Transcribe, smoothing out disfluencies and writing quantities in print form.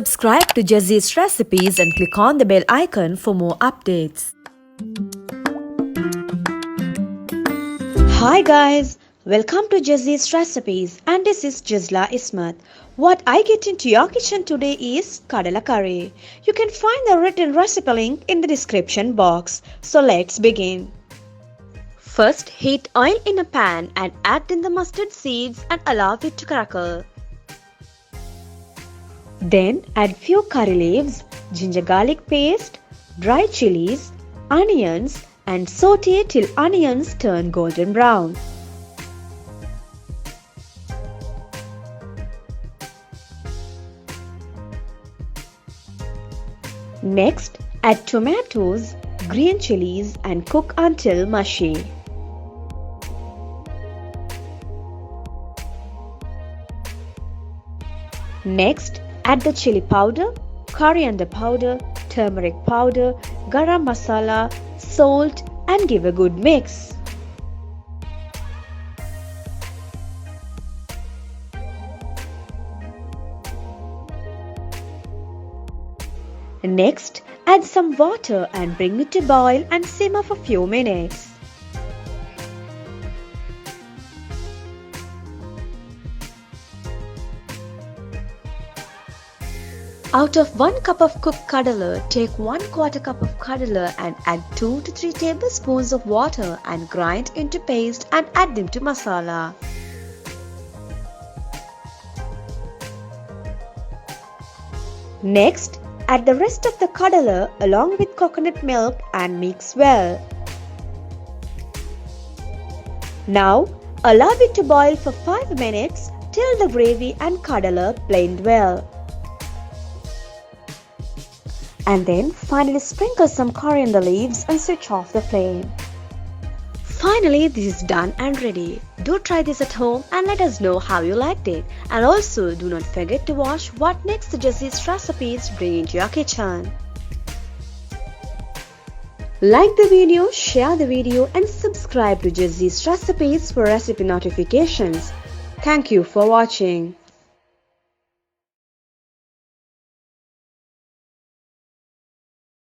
Subscribe to Jazee's recipes and click on the bell icon for more updates. Hi guys, welcome to Jazee's recipes and this is Jazla Ismat. What I get into your kitchen today is Kadala curry. You can find the written recipe link in the description box. So let's begin. First, heat oil in a pan and add in the mustard seeds and allow it to crackle. Then add few curry leaves, ginger garlic paste, dry chilies, onions and saute till onions turn golden brown. Next, add tomatoes, green chilies and cook until mushy. Next, add the chili powder, coriander powder, turmeric powder, garam masala, salt and give a good mix. Next, add some water and bring it to boil and simmer for few minutes. Out of 1 cup of cooked kadala, take 1/4 cup of kadala and add 2 to 3 tablespoons of water and grind into paste and add them to masala. Next, add the rest of the kadala along with coconut milk and mix well. Now, allow it to boil for 5 minutes till the gravy and kadala blend well. And then finally sprinkle some coriander leaves and switch off the flame. Finally, this is done and ready. Do try this at home and let us know how you liked it. And also do not forget to watch what next Jazee's recipes bring into your kitchen. Like the video, share the video and subscribe to Jazee's recipes for recipe notifications. Thank you for watching.